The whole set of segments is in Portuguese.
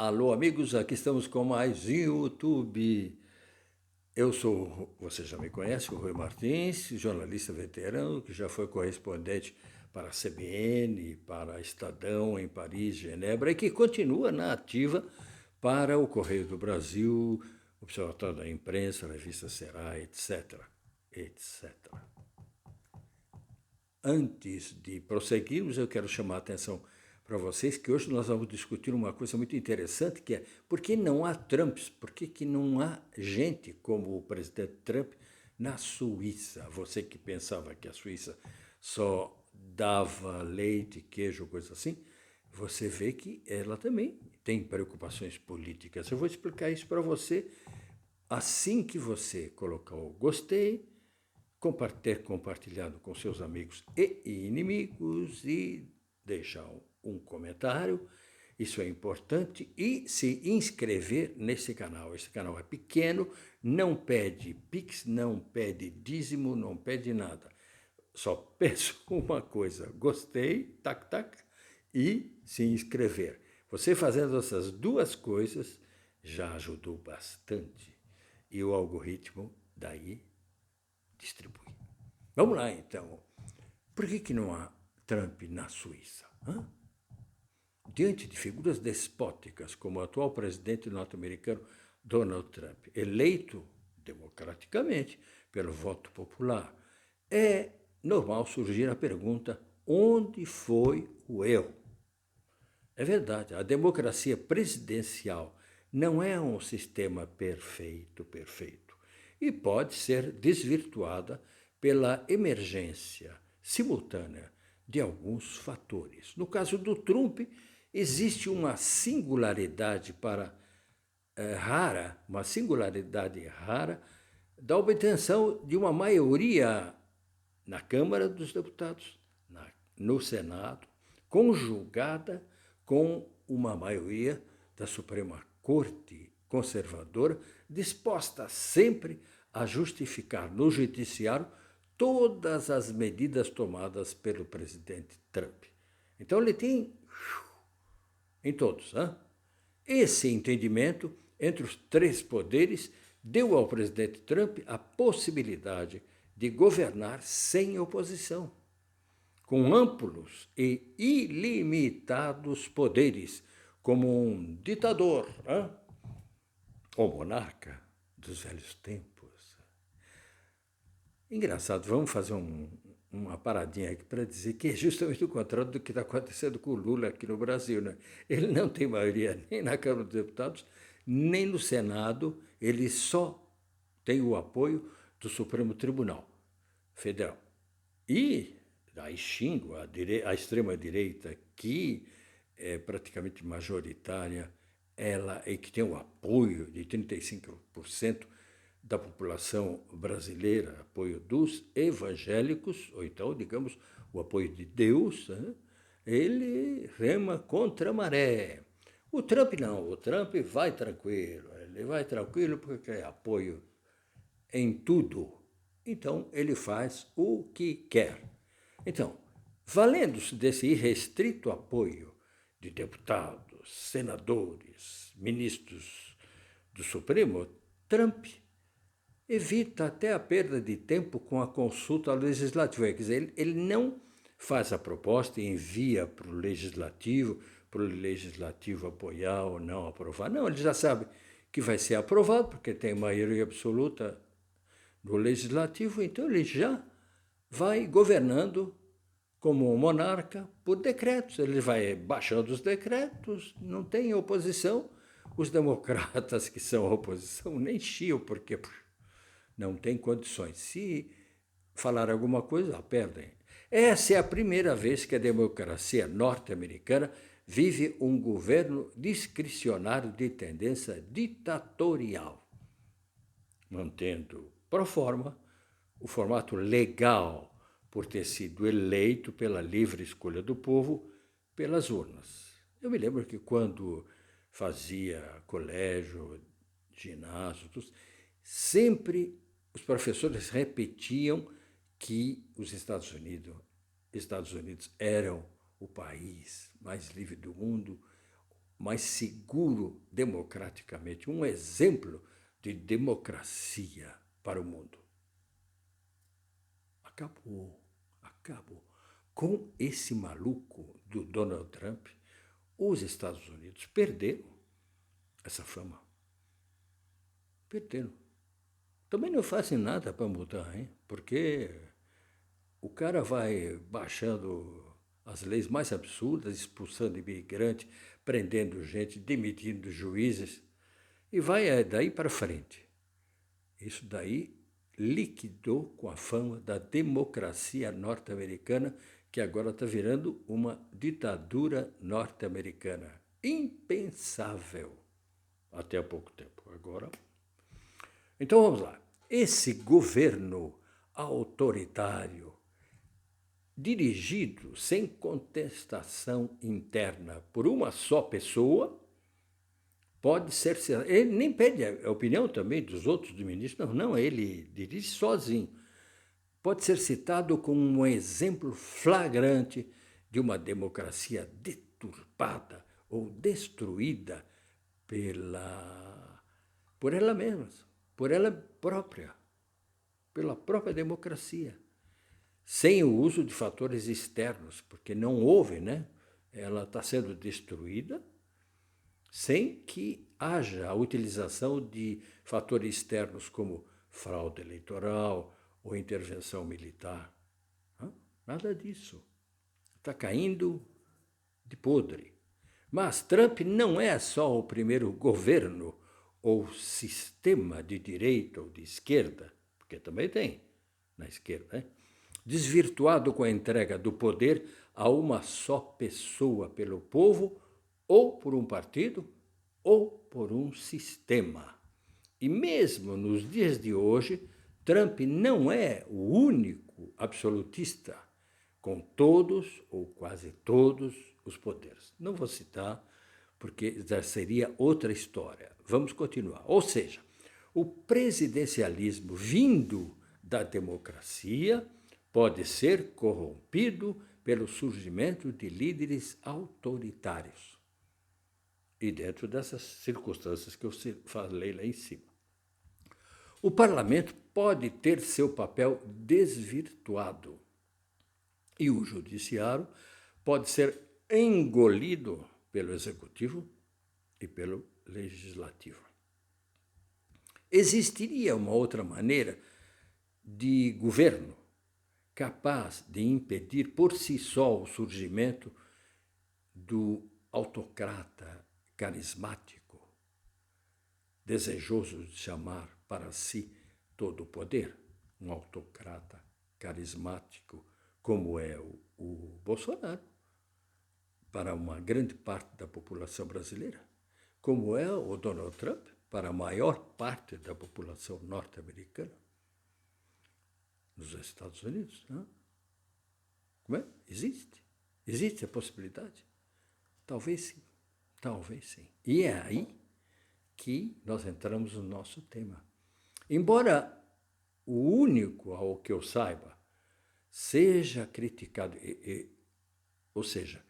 Alô, amigos, aqui estamos com mais YouTube. Você já me conhece, o Rui Martins, jornalista veterano, que já foi correspondente para a CBN, para a Estadão em Paris, Genebra, e que continua na ativa para o Correio do Brasil, o Observatório da Imprensa, a revista Será, etc. etc. Antes de prosseguirmos, eu quero chamar a atenção para vocês que hoje nós vamos discutir uma coisa muito interessante, que é por que não há Trumps, por que não há gente como o presidente Trump na Suíça? Você que pensava que a Suíça só dava leite, queijo, coisa assim, você vê que ela também tem preocupações políticas. Eu vou explicar isso para você assim que você colocar o gostei, ter compartilhado com seus amigos e inimigos e deixar um comentário, isso é importante, e se inscrever nesse canal. Esse canal é pequeno, não pede Pix, não pede dízimo, não pede nada. Só peço uma coisa, gostei, tac, tac, e se inscrever. Você fazendo essas duas coisas já ajudou bastante. E o algoritmo daí distribui. Vamos lá, então. Por que não há Trump na Suíça? Hã? Diante de figuras despóticas como o atual presidente norte-americano Donald Trump, eleito democraticamente pelo voto popular, é normal surgir a pergunta: onde foi o erro? É verdade, a democracia presidencial não é um sistema perfeito, e pode ser desvirtuada pela emergência simultânea de alguns fatores. No caso do Trump, existe uma singularidade rara da obtenção de uma maioria na Câmara dos Deputados, no Senado, conjugada com uma maioria da Suprema Corte conservadora, disposta sempre a justificar no judiciário todas as medidas tomadas pelo presidente Trump. Então ele tem em todos. Hein? Esse entendimento entre os três poderes deu ao presidente Trump a possibilidade de governar sem oposição, com amplos e ilimitados poderes, como um ditador, ou monarca dos velhos tempos. Engraçado, vamos fazer uma paradinha aqui para dizer que é justamente o contrário do que está acontecendo com o Lula aqui no Brasil. Né? Ele não tem maioria nem na Câmara dos Deputados, nem no Senado, ele só tem o apoio do Supremo Tribunal Federal. E aí xingo a extrema-direita, que é praticamente majoritária, ela é que tem o apoio de 35% da população brasileira, apoio dos evangélicos, ou então, digamos, o apoio de Deus, né? Ele rema contra a maré. O Trump não, o Trump vai tranquilo, ele vai tranquilo porque é apoio em tudo. Então, ele faz o que quer. Então, valendo-se desse irrestrito apoio de deputados, senadores, ministros do Supremo, Trump evita até a perda de tempo com a consulta legislativa. Quer dizer, ele não faz a proposta e envia para o legislativo apoiar ou não aprovar. Não, ele já sabe que vai ser aprovado, porque tem maioria absoluta no legislativo, então ele já vai governando como um monarca por decretos. Ele vai baixando os decretos, não tem oposição. Os democratas que são a oposição nem chiam, porque não tem condições. Se falar alguma coisa, perdem. Essa é a primeira vez que a democracia norte-americana vive um governo discricionário de tendência ditatorial, mantendo pro forma o formato legal por ter sido eleito pela livre escolha do povo pelas urnas. Eu me lembro que quando fazia colégio, ginásio, sempre os professores repetiam que os Estados Unidos eram o país mais livre do mundo, mais seguro democraticamente, um exemplo de democracia para o mundo. Acabou, acabou. Com esse maluco do Donald Trump, os Estados Unidos perderam essa fama. Perderam. Também não fazem nada para mudar, hein? Porque o cara vai baixando as leis mais absurdas, expulsando imigrantes, prendendo gente, demitindo juízes, e vai daí para frente. Isso daí liquidou com a fama da democracia norte-americana, que agora está virando uma ditadura norte-americana. Impensável até há pouco tempo. Agora. Então vamos lá. Esse governo autoritário, dirigido sem contestação interna por uma só pessoa, pode ser. Ele nem pede a opinião também dos outros do ministro, não, ele dirige sozinho. Pode ser citado como um exemplo flagrante de uma democracia deturpada ou destruída por ela mesma, por ela própria, pela própria democracia, sem o uso de fatores externos, porque não houve, né? Ela está sendo destruída sem que haja a utilização de fatores externos como fraude eleitoral ou intervenção militar. Nada disso. Está caindo de podre. Mas Trump não é só o primeiro governo ou sistema de direita ou de esquerda, porque também tem na esquerda, né? Desvirtuado com a entrega do poder a uma só pessoa pelo povo, ou por um partido, ou por um sistema. E mesmo nos dias de hoje, Trump não é o único absolutista com todos ou quase todos os poderes. Não vou citar, porque já seria outra história. Vamos continuar. Ou seja, o presidencialismo vindo da democracia pode ser corrompido pelo surgimento de líderes autoritários. E dentro dessas circunstâncias que eu falei lá em cima. O parlamento pode ter seu papel desvirtuado e o judiciário pode ser engolido pelo executivo e pelo legislativo. Existiria uma outra maneira de governo capaz de impedir por si só o surgimento do autocrata carismático, desejoso de chamar para si todo o poder, um autocrata carismático, como é o Bolsonaro, para uma grande parte da população brasileira, como é o Donald Trump, para a maior parte da população norte-americana, nos Estados Unidos. Não? Como é? Existe. Existe a possibilidade? Talvez sim. Talvez sim. E é aí que nós entramos no nosso tema. Embora o único, ao que eu saiba, seja criticado, ou seja,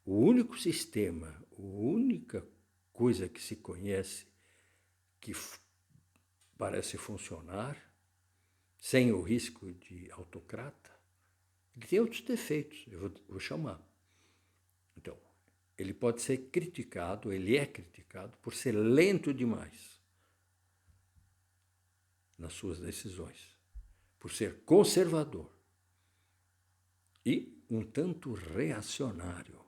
o único sistema, a única coisa que se conhece que parece funcionar, sem o risco de autocrata, ele tem outros defeitos, eu vou chamar. Então, ele pode ser criticado, ele é criticado por ser lento demais nas suas decisões, por ser conservador e um tanto reacionário,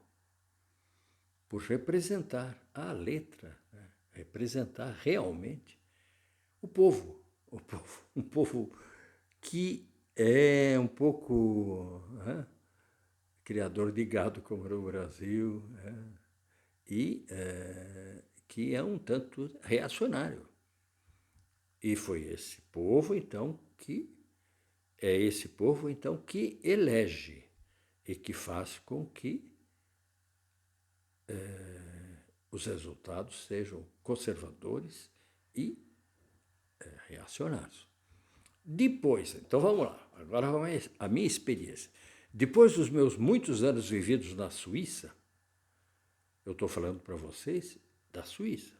por representar à letra, né? Representar realmente o povo, um povo que é um pouco criador de gado, como no Brasil, e que é um tanto reacionário. E foi esse povo, então, que elege e que faz com que os resultados sejam conservadores e reacionários. Depois, então vamos lá, agora a minha experiência. Depois dos meus muitos anos vividos na Suíça, Eu estou falando para vocês da Suíça,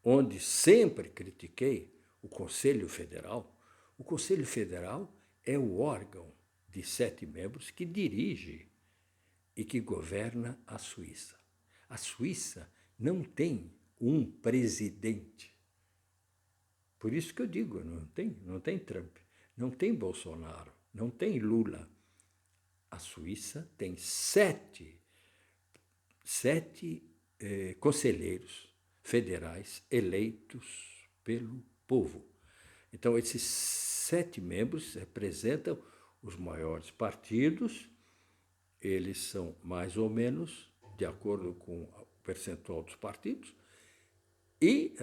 onde sempre critiquei o Conselho Federal. O Conselho Federal é o órgão de 7 membros que dirige e que governa a Suíça. A Suíça não tem um presidente. Por isso que eu digo, não tem Trump, não tem Bolsonaro, não tem Lula. A Suíça tem sete conselheiros federais eleitos pelo povo. Então, esses 7 membros representam os maiores partidos, eles são mais ou menos de acordo com o percentual dos partidos, e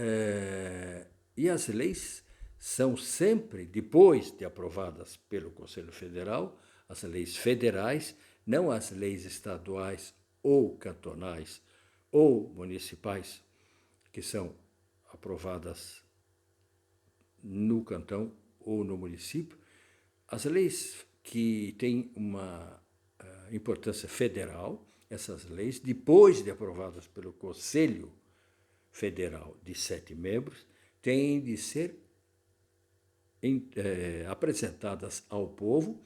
as leis são sempre, depois de aprovadas pelo Conselho Federal, as leis federais, não as leis estaduais ou cantonais ou municipais, que são aprovadas no cantão ou no município. As leis que têm uma importância federal, essas leis, depois de aprovadas pelo Conselho Federal de 7 membros, têm de ser apresentadas ao povo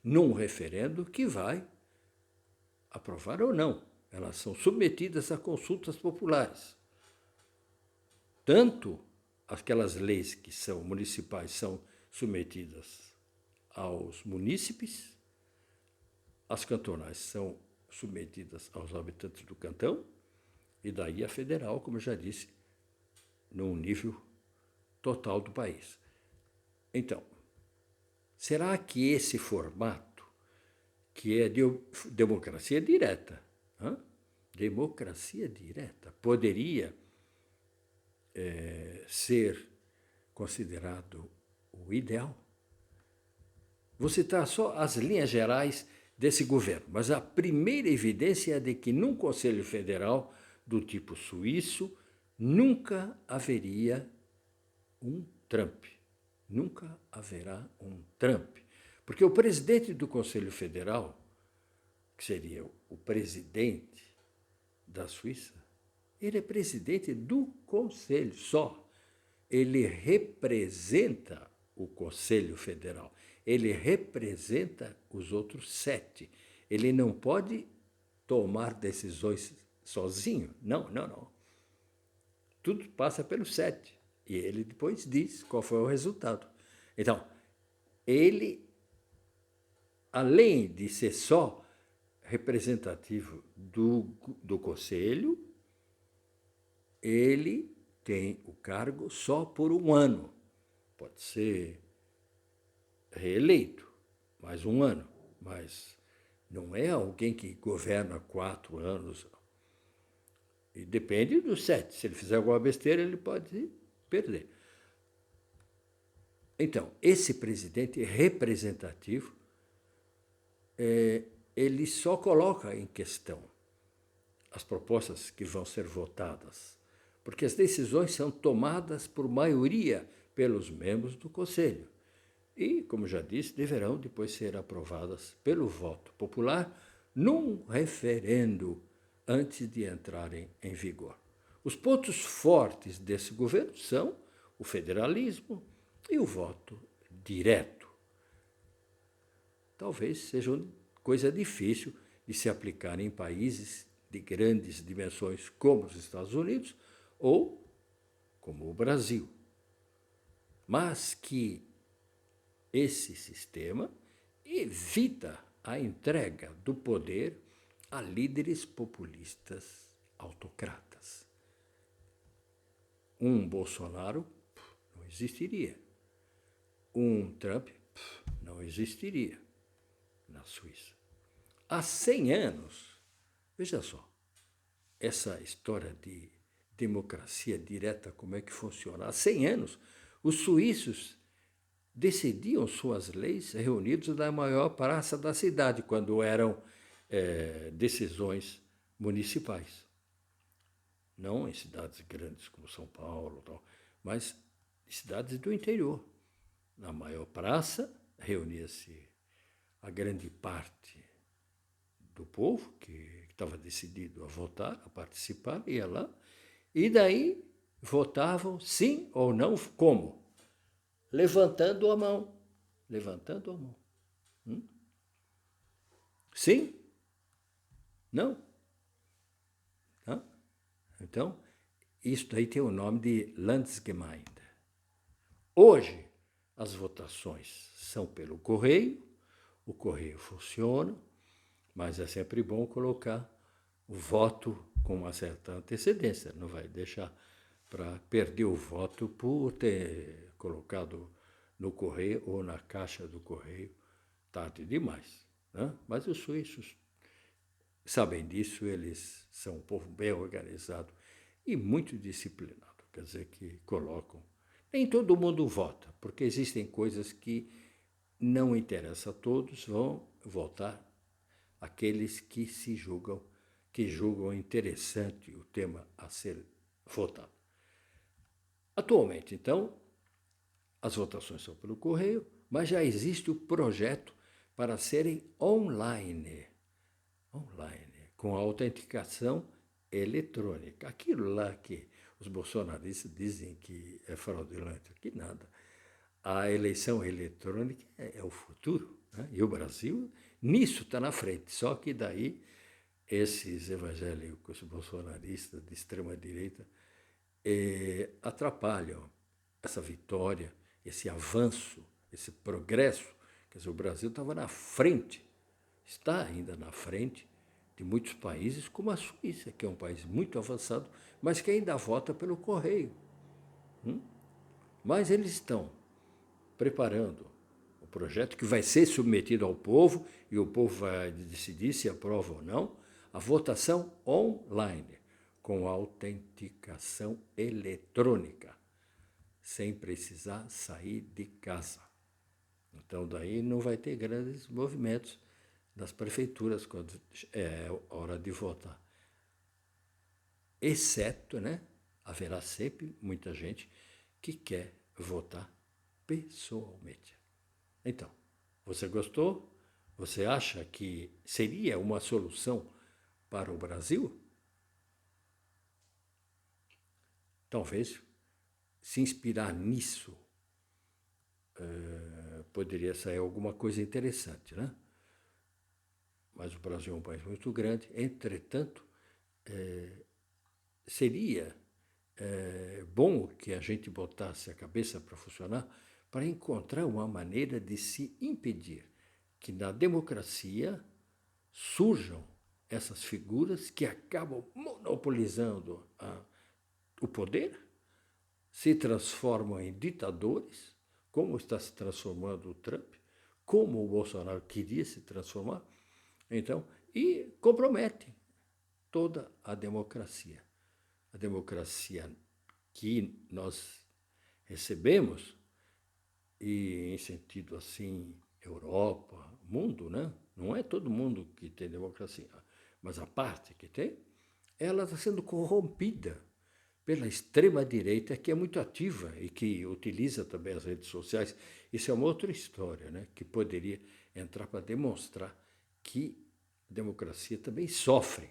num referendo que vai aprovar ou não. Elas são submetidas a consultas populares. Tanto aquelas leis que são municipais são submetidas aos munícipes, as cantonais são submetidas aos habitantes do cantão, e daí a federal, como eu já disse, num nível total do país. Então, será que esse formato, que é de democracia direta, democracia direta, poderia ser considerado o ideal? Vou citar só as linhas gerais desse governo, mas a primeira evidência é de que num Conselho Federal do tipo suíço nunca haveria um Trump. Nunca haverá um Trump. Porque o presidente do Conselho Federal, que seria o presidente da Suíça, ele é presidente do Conselho só. Ele representa o Conselho Federal. Ele representa os outros 7. Ele não pode tomar decisões sozinho. Não. Tudo passa pelos 7. E ele depois diz qual foi o resultado. Então, ele, além de ser só representativo do Conselho, ele tem o cargo só por 1 ano. Pode ser reeleito mais 1 ano, mas não é alguém que governa 4 anos. E depende dos 7. Se ele fizer alguma besteira, ele pode perder. Então, esse presidente representativo, ele só coloca em questão as propostas que vão ser votadas, porque as decisões são tomadas por maioria pelos membros do Conselho. E, como já disse, deverão depois ser aprovadas pelo voto popular num referendo antes de entrarem em vigor. Os pontos fortes desse governo são o federalismo e o voto direto. Talvez seja uma coisa difícil de se aplicar em países de grandes dimensões como os Estados Unidos ou como o Brasil. Mas que esse sistema evita a entrega do poder a líderes populistas autocratas. Um Bolsonaro não existiria. Um Trump não existiria na Suíça. Há 100 anos, veja só, essa história de democracia direta, como é que funciona? Há 100 anos, os suíços decidiam suas leis reunidos na maior praça da cidade, quando eram decisões municipais. Não em cidades grandes como São Paulo, mas em cidades do interior. Na maior praça, reunia-se a grande parte do povo que estava decidido a votar, a participar, ia lá, e daí votavam sim ou não, como? Levantando a mão. Levantando a mão. Sim? Não? Tá? Então, isso daí tem o nome de Landsgemeinde. Hoje, as votações são pelo correio, o correio funciona, mas é sempre bom colocar o voto com uma certa antecedência, não vai deixar para perder o voto por ter colocado no correio ou na caixa do correio tarde demais. Né? Mas os suíços sabem disso, eles são um povo bem organizado e muito disciplinado, quer dizer que colocam. Nem todo mundo vota, porque existem coisas que não interessam a todos, vão votar aqueles que julgam interessante o tema a ser votado. Atualmente, então, as votações são pelo correio, mas já existe o projeto para serem online, com autenticação eletrônica. Aquilo lá que os bolsonaristas dizem que é fraudulento, que nada. A eleição eletrônica é o futuro, né? E o Brasil nisso está na frente, só que daí esses evangélicos bolsonaristas de extrema-direita atrapalham essa vitória, esse avanço, esse progresso. Quer dizer, o Brasil estava na frente, está ainda na frente de muitos países, como a Suíça, que é um país muito avançado, mas que ainda vota pelo correio. Mas eles estão preparando o projeto que vai ser submetido ao povo e o povo vai decidir se aprova ou não, a votação online, com autenticação eletrônica, sem precisar sair de casa. Então, daí não vai ter grandes movimentos das prefeituras quando é hora de votar. Exceto, né, haverá sempre muita gente que quer votar pessoalmente. Então, você gostou? Você acha que seria uma solução para o Brasil? Talvez se inspirar nisso poderia sair alguma coisa interessante, né? Mas o Brasil é um país muito grande, entretanto, seria bom que a gente botasse a cabeça para funcionar para encontrar uma maneira de se impedir que na democracia surjam essas figuras que acabam monopolizando o poder, se transformam em ditadores, como está se transformando o Trump, como o Bolsonaro queria se transformar, então, e comprometem toda a democracia. A democracia que nós recebemos, e em sentido assim, Europa, mundo, né? Não é todo mundo que tem democracia, mas a parte que tem, ela está sendo corrompida pela extrema-direita, que é muito ativa e que utiliza também as redes sociais. Isso é uma outra história, né? Que poderia entrar para demonstrar que a democracia também sofre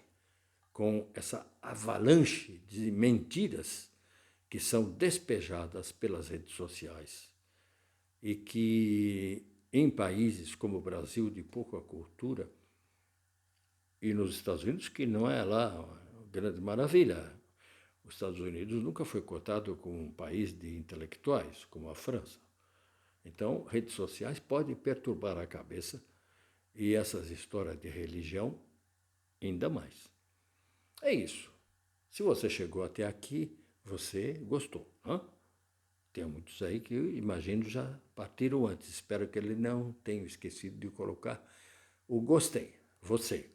com essa avalanche de mentiras que são despejadas pelas redes sociais e que em países como o Brasil, de pouca cultura, e nos Estados Unidos, que não é lá uma grande maravilha. Os Estados Unidos nunca foi cotado como um país de intelectuais, como a França. Então, redes sociais podem perturbar a cabeça e essas histórias de religião ainda mais. É isso. Se você chegou até aqui, você gostou. Hein? Tem muitos aí que eu imagino já partiram antes. Espero que ele não tenha esquecido de colocar o gostei. Você.